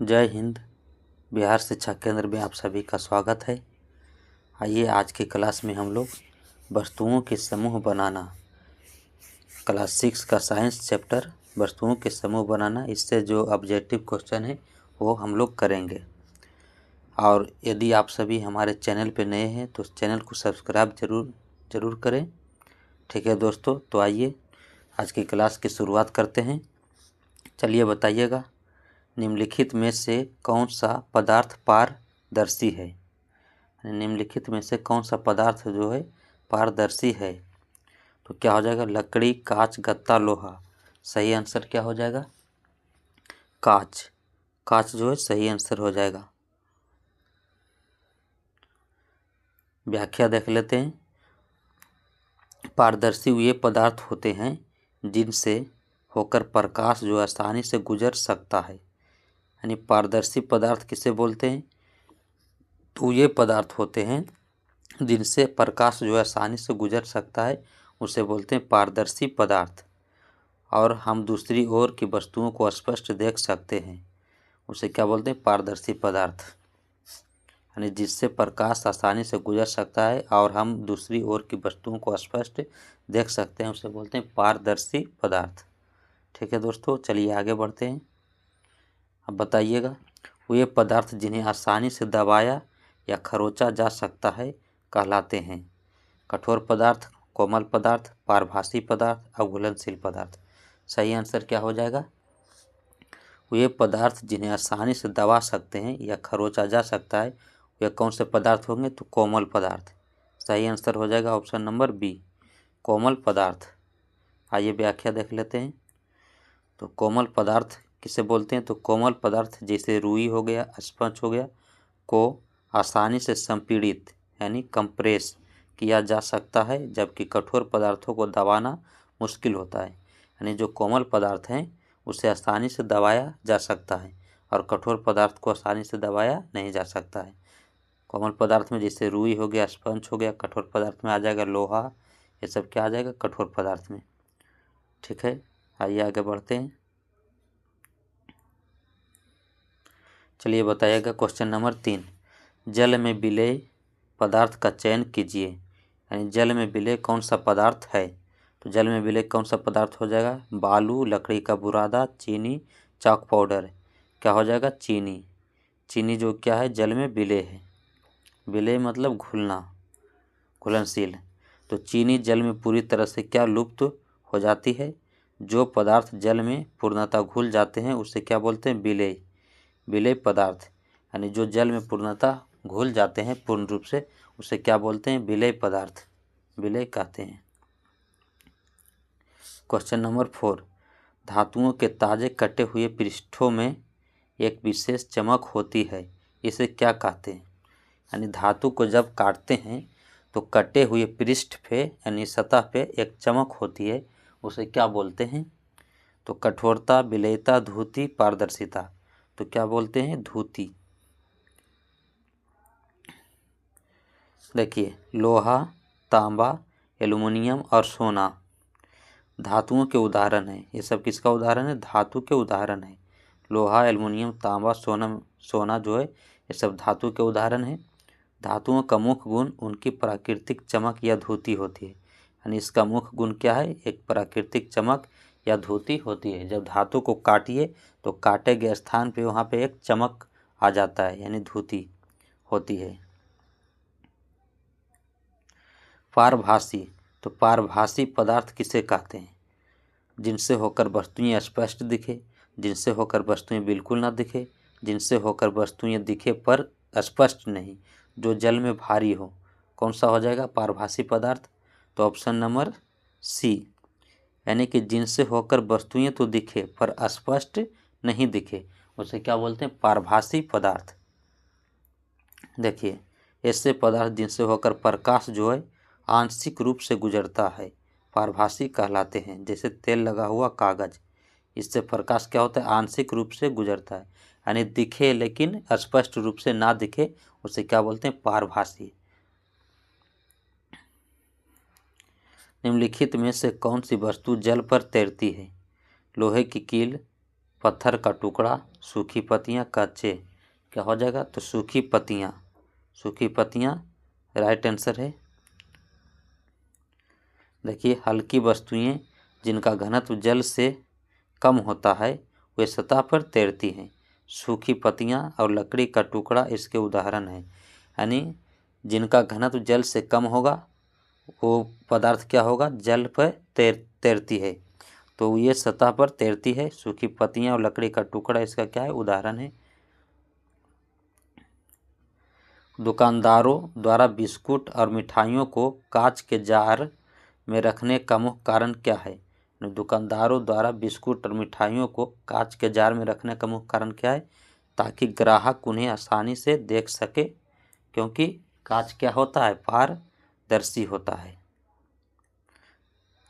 जय हिंद। बिहार शिक्षा केंद्र में आप सभी का स्वागत है। आइए आज की क्लास में हम लोग वस्तुओं के समूह बनाना, क्लास 6 का साइंस चैप्टर वस्तुओं के समूह बनाना, इससे जो ऑब्जेक्टिव क्वेश्चन है वो हम लोग करेंगे। और यदि आप सभी हमारे चैनल पे नए हैं तो चैनल को सब्सक्राइब ज़रूर करें। ठीक है दोस्तों, तो आइए आज की क्लास की शुरुआत करते हैं। चलिए बताइएगा, निम्नलिखित में से कौन सा पदार्थ पारदर्शी है? निम्नलिखित में से कौन सा पदार्थ जो है पारदर्शी है? तो क्या हो जाएगा? लकड़ी, कांच, गत्ता, लोहा। सही आंसर क्या हो जाएगा? कांच। कांच जो है सही आंसर हो जाएगा। व्याख्या देख लेते हैं। पारदर्शी वे पदार्थ होते हैं जिनसे होकर प्रकाश जो आसानी से गुजर सकता है। यानी पारदर्शी पदार्थ किसे बोलते हैं? तो ये पदार्थ होते हैं जिनसे प्रकाश जो आसानी से गुजर सकता है, उसे बोलते हैं पारदर्शी पदार्थ। और हम दूसरी ओर की वस्तुओं को स्पष्ट देख सकते हैं, उसे क्या बोलते हैं? पारदर्शी पदार्थ। यानी जिससे प्रकाश आसानी से गुजर सकता है और हम दूसरी ओर की वस्तुओं को स्पष्ट देख सकते हैं, उसे बोलते हैं पारदर्शी पदार्थ। ठीक है दोस्तों, चलिए आगे बढ़ते हैं। अब बताइएगा, वे पदार्थ जिन्हें आसानी से दबाया या खरोंचा जा सकता है कहलाते हैं? कठोर पदार्थ, कोमल पदार्थ, पारभासी पदार्थ, अघुलनशील पदार्थ। सही आंसर क्या हो जाएगा? वे पदार्थ जिन्हें आसानी से दबा सकते हैं या खरोंचा जा सकता है, वे कौन से पदार्थ होंगे? तो कोमल पदार्थ। सही आंसर हो जाएगा ऑप्शन नंबर बी, कोमल पदार्थ। आइए व्याख्या देख लेते हैं। तो कोमल पदार्थ किसे बोलते हैं? तो कोमल पदार्थ जैसे रुई हो गया, स्पंज हो गया, को आसानी से संपीड़ित यानी कंप्रेस किया जा सकता है, जबकि कठोर पदार्थों को दबाना मुश्किल होता है। यानी जो कोमल पदार्थ हैं उसे आसानी से दबाया जा सकता है और कठोर पदार्थ को आसानी से दबाया नहीं जा सकता है। कोमल पदार्थ में जैसे रुई हो गया, स्पंज हो गया, कठोर पदार्थ में आ जाएगा लोहा, ये सब क्या आ जाएगा? कठोर पदार्थ में। ठीक है, आइए आगे बढ़ते हैं। चलिए बताइएगा क्वेश्चन नंबर 3, जल में विलेय पदार्थ का चयन कीजिए। यानी जल में विलेय कौन सा पदार्थ है? तो जल में विलेय कौन सा पदार्थ हो जाएगा? बालू, लकड़ी का बुरादा, चीनी, चाक पाउडर। क्या हो जाएगा? चीनी। चीनी जो क्या है? जल में विलेय है। विलेय मतलब घुलना, घुलनशील। तो चीनी जल में पूरी तरह से क्या लुप्त हो जाती है? जो पदार्थ जल में पूर्णतः घुल जाते हैं उसे क्या बोलते हैं? विलेय। विलेय पदार्थ यानी जो जल में पूर्णतः घुल जाते हैं पूर्ण रूप से, उसे क्या बोलते हैं? विलेय पदार्थ, विलेय कहते हैं। क्वेश्चन नंबर 4, धातुओं के ताजे कटे हुए पृष्ठों में एक विशेष चमक होती है, इसे क्या कहते हैं? यानी धातु को जब काटते हैं तो कटे हुए पृष्ठ पे यानी सतह पे एक चमक होती है, उसे क्या बोलते हैं? तो कठोरता, विलेयता, धुति, पारदर्शिता। तो क्या बोलते हैं? धुति। देखिए, लोहा, तांबा, एल्युमिनियम और सोना धातुओं के उदाहरण हैं। ये सब किसका उदाहरण है? धातु के उदाहरण है। लोहा, एल्युमिनियम, तांबा, सोना जो है ये सब धातु के उदाहरण हैं। धातुओं का मुख्य गुण उनकी प्राकृतिक चमक या धुति होती है। यानी इसका मुख्य गुण क्या है? एक प्राकृतिक चमक या धुति होती है। जब धातु को काटिए तो काटे गए स्थान पे वहाँ पे एक चमक आ जाता है, यानी धुति होती है। पारभासी, तो पारभासी पदार्थ किसे कहते हैं? जिनसे होकर वस्तुएं स्पष्ट दिखे, जिनसे होकर वस्तुएं बिल्कुल ना दिखे, जिनसे होकर वस्तुएं दिखे पर स्पष्ट नहीं, जो जल में भारी हो। कौन सा हो जाएगा पारभासी पदार्थ? तो ऑप्शन नंबर सी, यानी कि जिनसे होकर वस्तुएं तो दिखे पर स्पष्ट नहीं दिखे, उसे क्या बोलते हैं? पारभासी पदार्थ। देखिए, ऐसे पदार्थ जिनसे होकर प्रकाश जो है आंशिक रूप से गुजरता है, पारभासी कहलाते हैं। जैसे तेल लगा हुआ कागज, इससे प्रकाश क्या होता है? आंशिक रूप से गुजरता है, यानी दिखे लेकिन स्पष्ट रूप से ना दिखे, उसे क्या बोलते हैं? पारभासी। निम्नलिखित में से कौन सी वस्तु जल पर तैरती है? लोहे की कील, पत्थर का टुकड़ा, सूखी पत्तियाँ, कच्चे। क्या हो जाएगा? तो सूखी पत्तियाँ, सूखी पत्तियाँ राइट आंसर है। देखिए, हल्की वस्तुएं जिनका घनत्व जल से कम होता है वे सतह पर तैरती हैं। सूखी पत्तियाँ और लकड़ी का टुकड़ा इसके उदाहरण हैं। यानी जिनका घनत्व जल से कम होगा वो पदार्थ क्या होगा? जल पर तैरती है, तो ये सतह पर तैरती है। सूखी पत्तियाँ और लकड़ी का टुकड़ा इसका क्या है? उदाहरण है। दुकानदारों द्वारा बिस्कुट और मिठाइयों को कांच के जार में रखने का मुख्य कारण क्या है? दुकानदारों द्वारा बिस्कुट और मिठाइयों को कांच के जार में रखने का मुख्य कारण क्या है? ताकि ग्राहक उन्हें आसानी से देख सके, क्योंकि कांच क्या होता है? पारदर्शी होता है।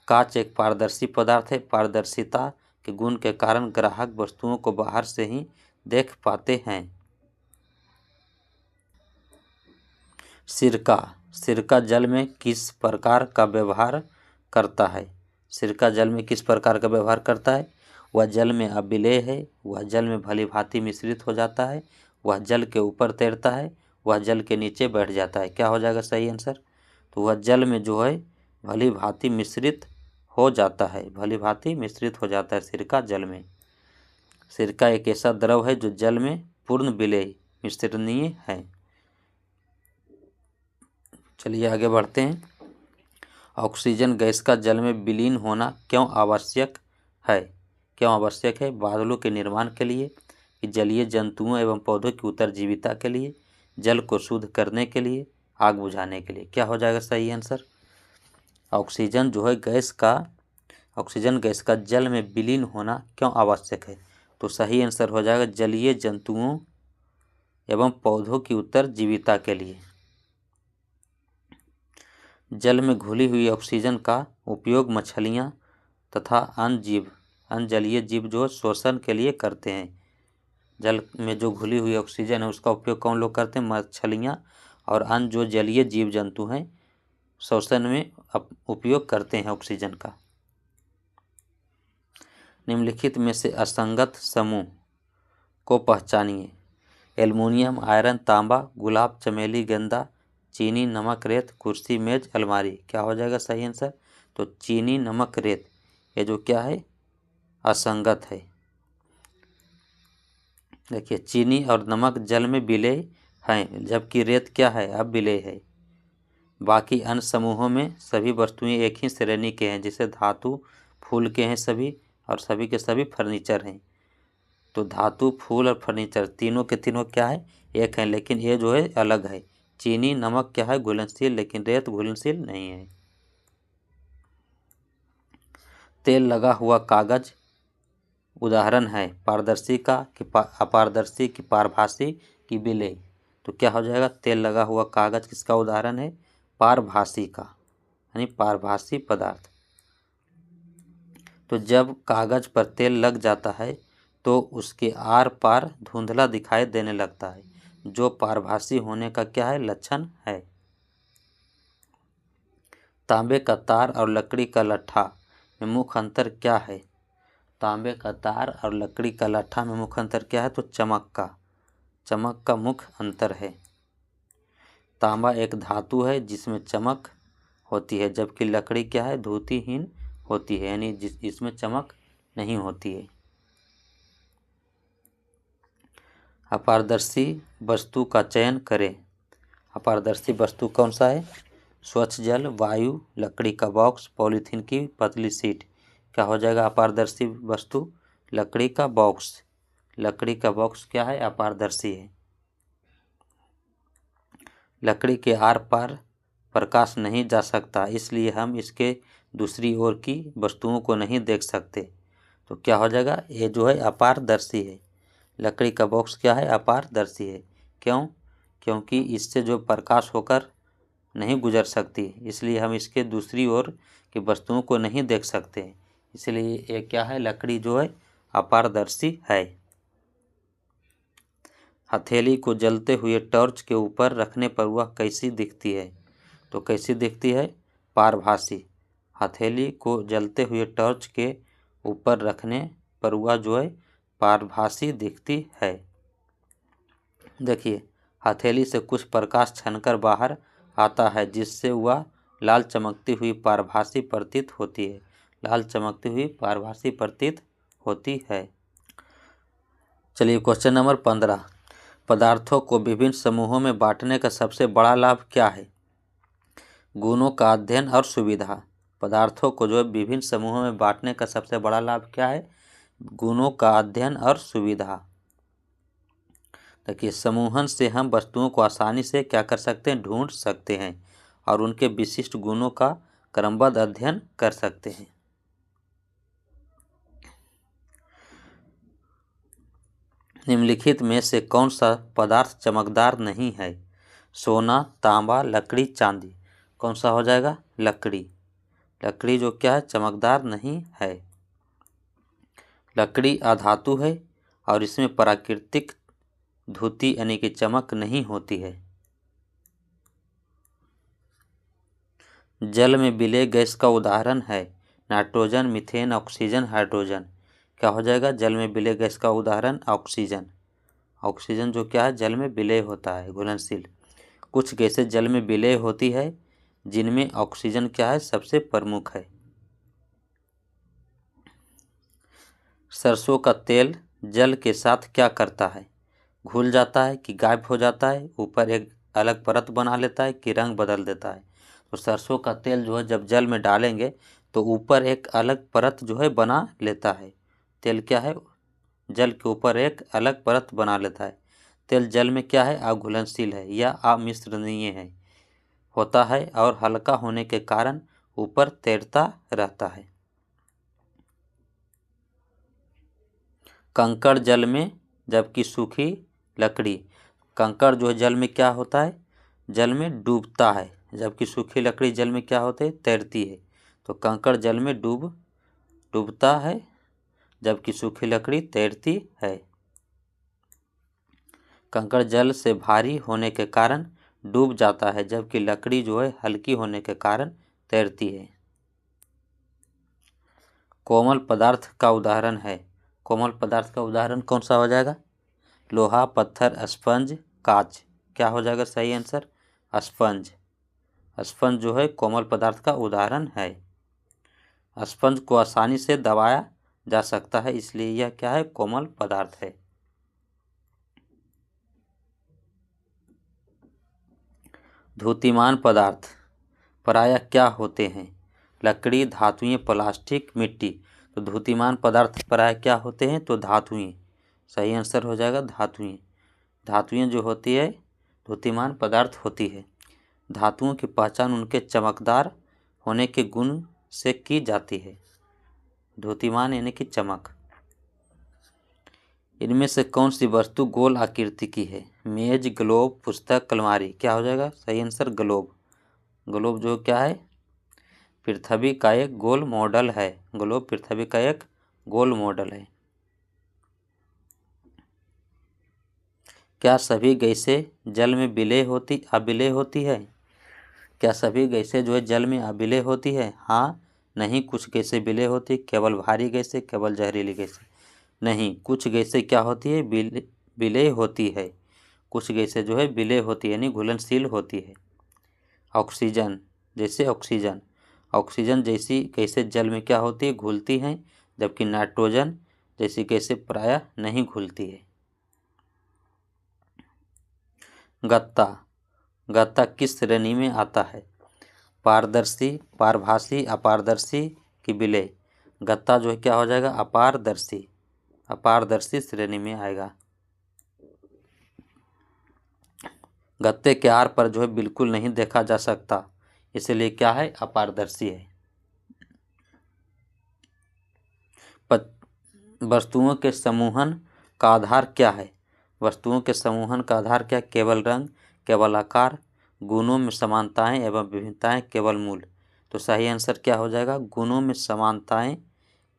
कांच एक पारदर्शी पदार्थ है। पारदर्शिता के गुण के कारण ग्राहक वस्तुओं को बाहर से ही देख पाते हैं। सिरका, सिरका जल में किस प्रकार का व्यवहार करता है? सिरका जल में किस प्रकार का व्यवहार करता है? वह जल में अविलेय है, वह जल में भली भांति मिश्रित हो जाता है, वह जल के ऊपर तैरता है, वह जल के नीचे बैठ जाता है। क्या हो जाएगा सही आंसर? तो वह जल में जो है भली भांति मिश्रित हो जाता है, भली भांति मिश्रित हो जाता है सिरका जल में। सिरका एक ऐसा द्रव है जो जल में पूर्ण विलेय मिश्रणीय है। चलिए आगे बढ़ते हैं। ऑक्सीजन गैस का जल में विलीन होना क्यों आवश्यक है? क्यों आवश्यक है? बादलों के निर्माण के लिए, कि जलीय जंतुओं एवं पौधों की उत्तरजीविता के लिए, जल को शुद्ध करने के लिए, आग बुझाने के लिए। क्या हो जाएगा सही आंसर? ऑक्सीजन जो है गैस का, ऑक्सीजन गैस का जल में विलीन होना क्यों आवश्यक है? तो सही आंसर हो जाएगा जलीय जंतुओं एवं पौधों की उत्तरजीविता के लिए। जल में घुली हुई ऑक्सीजन का उपयोग मछलियाँ तथा अन्य जलीय जीव जो शोषण के लिए करते हैं। जल में जो घुली हुई ऑक्सीजन है उसका उपयोग कौन लोग करते हैं? मछलियाँ और अन्य जो जलीय जीव जंतु हैं शोषण में उपयोग करते हैं ऑक्सीजन का। निम्नलिखित में से असंगत समूह को पहचानिए। एल्युमिनियम, आयरन, तांबा, गुलाब, चमेली, गेंदा, चीनी, नमक, रेत, कुर्सी, मेज, अलमारी। क्या हो जाएगा सही आंसर? तो चीनी, नमक, रेत, ये जो क्या है? असंगत है। देखिए, चीनी और नमक जल में विलेय हैं, जबकि रेत क्या है? अविलेय है। बाकी अन्य समूहों में सभी वस्तुएं एक ही श्रेणी के हैं, जैसे धातु फूल के हैं सभी, और सभी के सभी फर्नीचर हैं। तो धातु, फूल और फर्नीचर तीनों के तीनों क्या है? एक हैं, लेकिन ये जो है अलग है। चीनी, नमक क्या है? घुलनशील, लेकिन रेत घुलनशील नहीं है। तेल लगा हुआ कागज उदाहरण है पारदर्शी का कि अपारदर्शी, कि पारभासी, कि विलेय। तो क्या हो जाएगा? तेल लगा हुआ कागज किसका उदाहरण है? पारभासी का, यानी पारभासी पदार्थ। तो जब कागज पर तेल लग जाता है तो उसके आर पार धुंधला दिखाई देने लगता है, जो पारभासी होने का क्या है? लक्षण है। तांबे का तार और लकड़ी का लट्ठा में मुख्य अंतर क्या है? तांबे का तार और लकड़ी का लट्ठा में मुख्य अंतर क्या है? तो चमक का मुख्य अंतर है। तांबा एक धातु है जिसमें चमक होती है, जबकि लकड़ी क्या है? धूतिहीन होती है, यानी इसमें चमक नहीं होती है। अपारदर्शी वस्तु का चयन करें। अपारदर्शी वस्तु कौन सा है? स्वच्छ जल, वायु, लकड़ी का बॉक्स, पॉलीथीन की पतली शीट। क्या हो जाएगा अपारदर्शी वस्तु? लकड़ी का बॉक्स। लकड़ी का बॉक्स क्या है? अपारदर्शी है। लकड़ी के आर पार प्रकाश नहीं जा सकता, इसलिए हम इसके दूसरी ओर की वस्तुओं को नहीं देख सकते। तो क्या हो जाएगा? ये जो है अपारदर्शी है। लकड़ी का बॉक्स क्या है? अपारदर्शी है। क्यों? क्योंकि इससे जो प्रकाश होकर नहीं गुजर सकती, इसलिए हम इसके दूसरी ओर की वस्तुओं को नहीं देख सकते, इसलिए ये क्या है? लकड़ी जो है अपारदर्शी है। हथेली को जलते हुए टॉर्च के ऊपर रखने पर वह कैसी दिखती है? तो कैसी दिखती है? पारभासी। हथेली को जलते हुए टॉर्च के ऊपर रखने पर वह जो है पारभासी दिखती है। देखिए, हथेली से कुछ प्रकाश छनकर बाहर आता है जिससे वह लाल चमकती हुई पारभासी प्रतीत होती है। लाल चमकती हुई पारभासी प्रतीत होती है। चलिए क्वेश्चन नंबर 15, पदार्थों को विभिन्न समूहों में बांटने का सबसे बड़ा लाभ क्या है? गुणों का अध्ययन और सुविधा। पदार्थों को जो विभिन्न समूहों में बांटने का सबसे बड़ा लाभ क्या है? गुणों का अध्ययन और सुविधा। देखिए, समूहन से हम वस्तुओं को आसानी से क्या कर सकते हैं? ढूंढ सकते हैं और उनके विशिष्ट गुणों का क्रमबद्ध अध्ययन कर सकते हैं। निम्नलिखित में से कौन सा पदार्थ चमकदार नहीं है? सोना, तांबा, लकड़ी, चांदी। कौन सा हो जाएगा? लकड़ी। लकड़ी जो क्या है? चमकदार नहीं है। लकड़ी अधातु है और इसमें प्राकृतिक धुती यानी कि चमक नहीं होती है। जल में विलेय गैस का उदाहरण है नाइट्रोजन, मीथेन, ऑक्सीजन, हाइड्रोजन। क्या हो जाएगा? जल में विलेय गैस का उदाहरण ऑक्सीजन। ऑक्सीजन जो क्या है? जल में विलेय होता है, घुलनशील। कुछ गैसें जल में विलेय होती है जिनमें ऑक्सीजन क्या है? सबसे प्रमुख है। सरसों का तेल जल के साथ क्या करता है? घुल जाता है कि गायब हो जाता है? ऊपर एक अलग परत बना लेता है कि रंग बदल देता है? तो सरसों का तेल जो है जब जल में डालेंगे तो ऊपर एक अलग परत जो है बना लेता है। तेल क्या है? जल के ऊपर एक अलग परत बना लेता है। तेल जल में क्या है? अघुलनशील है या अमिश्रणीय है होता है और हल्का होने के कारण ऊपर तैरता रहता है। कंकड़ जल में जबकि सूखी लकड़ी। कंकड़ जो है जल में क्या होता है? जल में डूबता है, जबकि सूखी लकड़ी जल में क्या होती है? तैरती है। तो कंकड़ जल में डूबता है जबकि सूखी लकड़ी तैरती है। कंकड़ जल से भारी होने के कारण डूब जाता है जबकि लकड़ी जो है हल्की होने के कारण तैरती है। कोमल पदार्थ का उदाहरण है। कोमल पदार्थ का उदाहरण कौन सा हो जाएगा? लोहा, पत्थर, स्पंज, कांच। क्या हो जाएगा सही आंसर? स्पंज। स्पंज जो है कोमल पदार्थ का उदाहरण है। स्पंज को आसानी से दबाया जा सकता है इसलिए यह क्या है? कोमल पदार्थ है। धूतिमान पदार्थ प्रायः क्या होते हैं? लकड़ी, धातुएं, प्लास्टिक, मिट्टी। तो धूतिमान पदार्थ प्रायः क्या होते हैं? तो धातुएं। सही आंसर हो जाएगा धातुएं। धातुएं जो होती है धूतिमान पदार्थ होती है। धातुओं की पहचान उनके चमकदार होने के गुण से की जाती है। धूतिमान यानी कि चमक। इनमें से कौन सी वस्तु गोल आकृति की है? मेज, ग्लोब, पुस्तक, अलमारी। क्या हो जाएगा सही आंसर? ग्लोब। ग्लोब जो क्या है? पृथ्वी का एक गोल मॉडल है। ग्लोब पृथ्वी का एक गोल मॉडल है। क्या सभी गैसें जल में अविलेय होती है? क्या सभी गैसें जो है जल में अविलेय होती है? हाँ, नहीं, कुछ गैसें विलेय होती, केवल भारी गैसें, केवल जहरीली गैसें। नहीं, कुछ गैसें क्या होती है? विलेय होती है। कुछ गैसें जो है विलेय होती है यानी घुलनशील होती है। ऑक्सीजन, जैसे ऑक्सीजन जैसी गैसें जल में क्या होती है? घुलती हैं, जबकि नाइट्रोजन जैसी गैसें प्रायः नहीं घुलती है। गत्ता किस श्रेणी में आता है? पारदर्शी, पारभासी, अपारदर्शी की विलेय। गत्ता जो है क्या हो जाएगा? अपारदर्शी श्रेणी में आएगा। गत्ते के आर पर जो है बिल्कुल नहीं देखा जा सकता, इसलिए क्या है? अपारदर्शी है। वस्तुओं के समूहन का आधार क्या है? वस्तुओं के समूहन का आधार क्या? केवल रंग, केवल आकार, गुणों में समानताएं एवं विभिन्नताएं, केवल मूल। तो सही आंसर क्या हो जाएगा? गुणों में समानताएं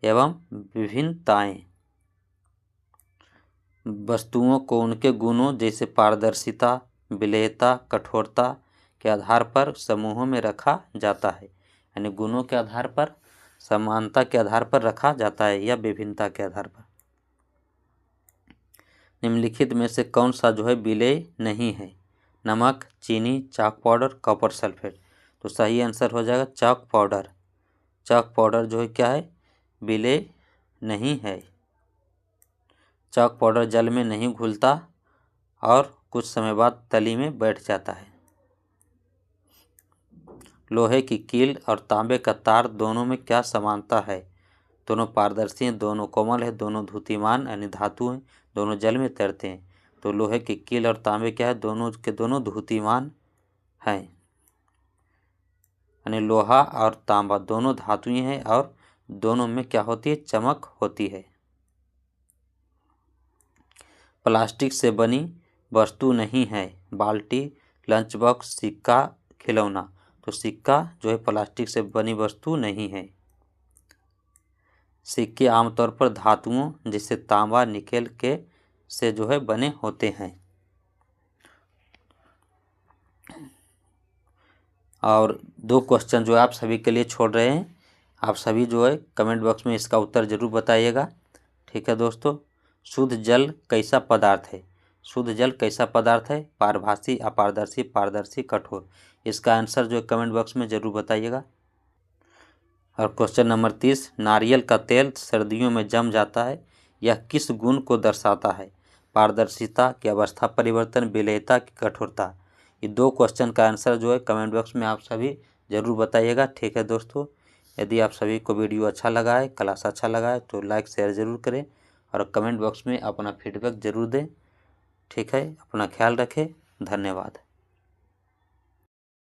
एवं विभिन्नताएं। वस्तुओं को उनके गुणों जैसे पारदर्शिता, विलेयता, कठोरता के आधार पर समूहों में रखा जाता है। यानी गुणों के आधार पर, समानता के आधार पर रखा जाता है या विभिन्नता के आधार पर। निम्नलिखित में से कौन सा जो है विलेय नहीं है? नमक, चीनी, चाक पाउडर, कॉपर सल्फेट। तो सही आंसर हो जाएगा चाक पाउडर। चाक पाउडर जो है क्या है? विलेय नहीं है। चाक पाउडर जल में नहीं घुलता और कुछ समय बाद तली में बैठ जाता है। लोहे की कील और तांबे का तार दोनों में क्या समानता है? दोनों पारदर्शी हैं, दोनों कोमल है, दोनों धुतिमान यानी धातु हैं, दोनों जल में तैरते हैं। तो लोहे की कील और तांबे क्या है? दोनों के दोनों धुतिमान हैं, यानी लोहा और तांबा दोनों धातुएं हैं और दोनों में क्या होती है? चमक होती है। प्लास्टिक से बनी वस्तु नहीं है? बाल्टी, लंच बॉक्स, सिक्का, खिलौना। तो सिक्का जो है प्लास्टिक से बनी वस्तु नहीं है। सिक्के आमतौर पर धातुओं जैसे तांबा, निकेल के से जो है बने होते हैं। और 2 क्वेश्चन जो आप सभी के लिए छोड़ रहे हैं, आप सभी जो है कमेंट बॉक्स में इसका उत्तर जरूर बताइएगा। ठीक है दोस्तों, शुद्ध जल कैसा पदार्थ है? शुद्ध जल कैसा पदार्थ है? पारभासी, अपारदर्शी, पारदर्शी, कठोर। इसका आंसर जो है कमेंट बॉक्स में जरूर बताइएगा। और क्वेश्चन नंबर 30, नारियल का तेल सर्दियों में जम जाता है, यह किस गुण को दर्शाता है? पारदर्शिता की अवस्था परिवर्तन, विलेयता की कठोरता। ये 2 क्वेश्चन का आंसर जो है कमेंट बॉक्स में आप सभी जरूर बताइएगा। ठीक है दोस्तों, यदि आप सभी को वीडियो अच्छा लगा है, क्लास अच्छा लगा है तो लाइक शेयर ज़रूर करें और कमेंट बॉक्स में अपना फीडबैक ज़रूर दें। ठीक है, अपना ख्याल रखें। धन्यवाद।